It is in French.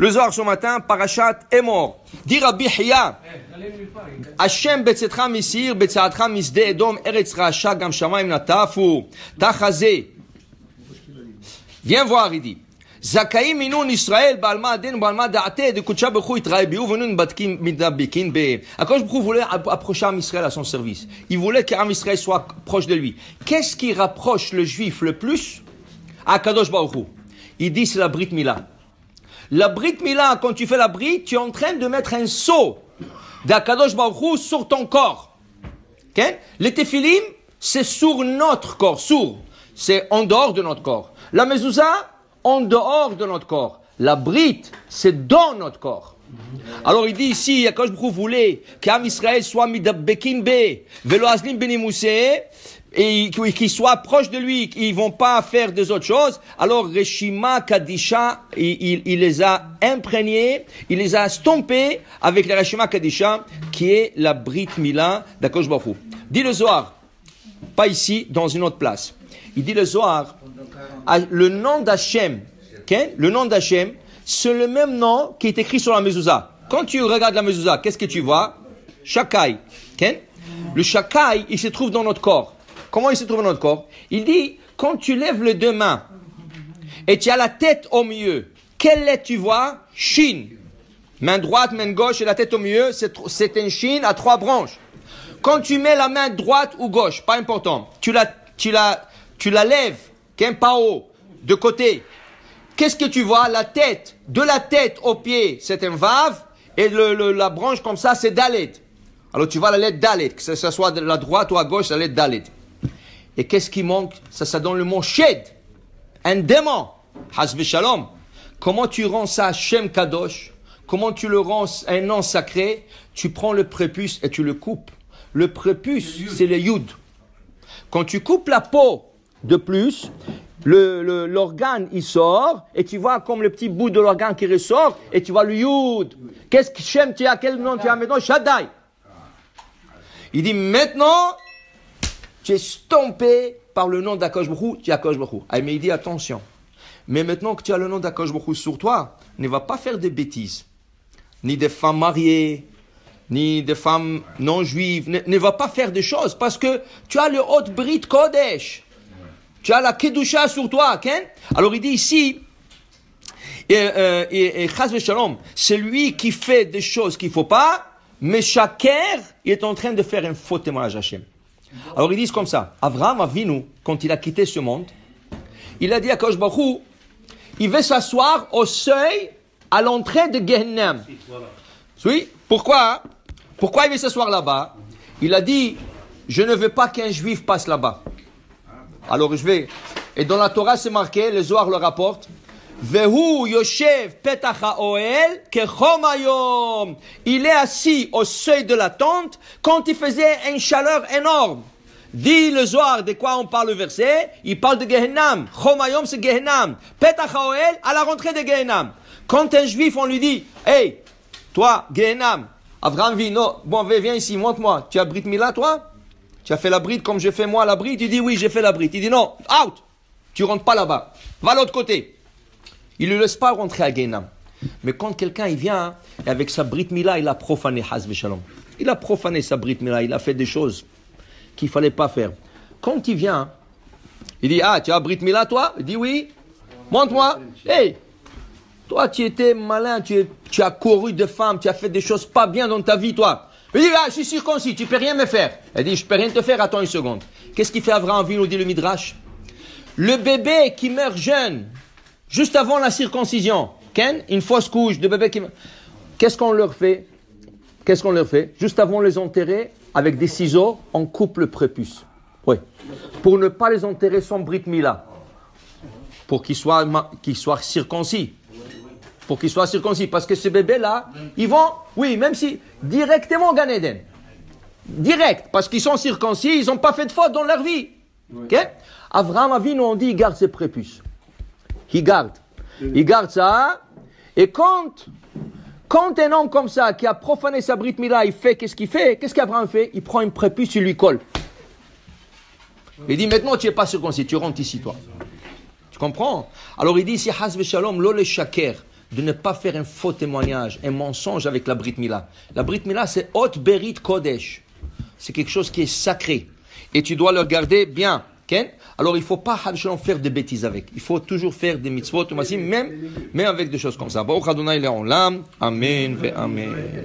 Le Zohar ce matin, Parashat Emor. Dit Rabbi Hiya, Hashem betzetra misir, betzeatra misde edom, eretz raasha gam shamayim natafu, tachazé. Viens voir, il dit. Zakaim minun Israël, balma aden, balma da'ate, de kutcha bechou itraï biou, venun batkin midabikin be. Akadosh Baruch Hu voulait approcher Am Israël à son service. Il voulait qu'Am Israël soit proche de lui. Qu'est-ce qui rapproche le juif le plus à Akadosh Baruch Hu? Il dit c'est la Brit Mila. La Brit Mila, quand tu fais la Brit, tu es en train de mettre un sceau d'Akadosh Baruch Hu sur ton corps. Okay? Les Tephilim, c'est sur notre corps, c'est en dehors de notre corps. La Mezouza, en dehors de notre corps. La Brit, c'est dans notre corps. Alors il dit ici, Akadosh Baruch Hu voulait qu'Am Israël soit midabbekin be, velo azlim benimoussé, et qu'ils soient proches de lui, qu'ils vont pas faire des autres choses. Alors Reshima Kadisha, il les a imprégnés, il les a stompés avec la Reshima Kadisha, qui est la Brit Mila d'Akadosh Baruch Hu. Dit le Zohar, pas ici, dans une autre place. Il dit le Zohar, le nom d'Hachem, okay? Le nom d'Hachem, c'est le même nom qui est écrit sur la mezouza. Quand tu regardes la mezouza, qu'est-ce que tu vois? Shakai. Okay? Le Shakai, il se trouve dans notre corps. Comment il se trouve dans notre corps? Il dit, quand tu lèves les deux mains et tu as la tête au milieu, quelle lettre tu vois? Shin. Main droite, main gauche et la tête au milieu, c'est un shin à 3 branches. Quand tu mets la main droite ou gauche, pas important, tu la lèves, pas haut, de côté. Qu'est-ce que tu vois? La tête, de la tête au pied, c'est un vav, et la branche comme ça, c'est dalet. Alors tu vois la lettre dalet, que ce soit de la droite ou à gauche, la lettre dalet. Et qu'est-ce qui manque? Ça donne le mot shed, un démon, hasve shalom. Comment tu rends ça Shem Kadosh? Comment tu le rends un nom sacré? Tu prends le prépuce et tu le coupes. Le prépuce, c'est le yud. Quand tu coupes la peau de plus, l'organe il sort et tu vois comme le petit bout de l'organe qui ressort et tu vois le yud. Qu'est-ce que Shem tu as? Quel nom tu as maintenant? Shaddai. Il dit maintenant tu es stompé par le nom d'Akadosh Baruch Hu, tu es Akadosh Baruch Hu. Ah, mais il dit attention. Mais maintenant que tu as le nom d'Akadosh Baruch Hu sur toi, ne va pas faire des bêtises. Ni des femmes mariées, ni des femmes non juives. Ne va pas faire des choses parce que tu as le Hot Brit Kodesh. Tu as la Kedusha sur toi, okay? Alors il dit ici, et Chas v'Shalom, c'est lui qui fait des choses qu'il ne faut pas, mais Shaker, il est en train de faire un faux témoignage à Hachem. Alors ils disent comme ça, Avraham Avinu, quand il a quitté ce monde, il a dit à Akadosh Baruch Hu, il veut s'asseoir au seuil à l'entrée de Gehennem. Oui, pourquoi il veut s'asseoir là-bas? Il a dit, je ne veux pas qu'un juif passe là-bas. Alors je vais. Et dans la Torah c'est marqué, le Zohar le rapporte, Vehu yoshev petach ha'oel kechom hayom. Il est assis au seuil de la tente quand il faisait une chaleur énorme. Dit le Zohar, de quoi on parle le verset? Il parle de Gehenam. Chom hayom c'est Gehenam. Petach ha'oel à la rentrée de Gehenam. Quand un juif on lui dit, hey, toi Gehenam, Avraham vit, non, bon viens ici, montre-moi. Tu as Brit Mila toi? Tu as fait la bride comme j'ai fait moi la bride? Il dit oui, j'ai fait la bride. Il dit non, out. Tu rentres pas là-bas. Va à l'autre côté. Il ne le laisse pas rentrer à Gehenam. Mais quand quelqu'un il vient, et avec sa Brit Mila, il a profané Chas v'Shalom. Il a profané sa Brit Mila, il a fait des choses qu'il ne fallait pas faire. Quand il vient, il dit, ah, tu as Brit Mila toi? Il dit oui. Montre-moi. Hey, toi tu étais malin, tu as couru de femmes, tu as fait des choses pas bien dans ta vie toi. Il dit, ah, je suis circoncis, tu peux rien me faire. Il dit, je peux rien te faire, attends une seconde. Qu'est-ce qu'il fait Avraham Avinu, dit le Midrash? Le bébé qui meurt jeune, juste avant la circoncision, Ken, une fausse couche de bébé qui meurt. Qu'est-ce qu'on leur fait? Juste avant de les enterrer, avec des ciseaux, on coupe le prépuce. Oui. Pour ne pas les enterrer sans Brit Mila. Pour qu'ils soient circoncis. Pour qu'ils soient circoncis. Parce que ces bébés-là, ils vont, oui, même si, directement au Gan Eden. Direct. Parce qu'ils sont circoncis, ils n'ont pas fait de faute dans leur vie. Ok? Avraham Avinu, on dit, il garde ses prépuces. Il garde ça. Et quand un homme comme ça, qui a profané sa Brit Mila, il fait, qu'est-ce qu'il fait? Qu'est-ce qu'Avraham fait? Il prend une prépuce, il lui colle. Il dit, maintenant, tu n'es pas circoncis, tu rentres ici, toi. Tu comprends? Alors, il dit ici, Has v'Shalom, lo le shaker. de ne pas faire un faux témoignage, un mensonge avec la Brit Mila. La Brit Mila, c'est Hot Berit Kodesh. C'est quelque chose qui est sacré. Et tu dois le garder bien. Okay? Alors, il ne faut pas faire des bêtises avec. Il faut toujours faire des mitzvot, même avec des choses comme ça. Baruch Adonai Le'olam. Amen ve Amen.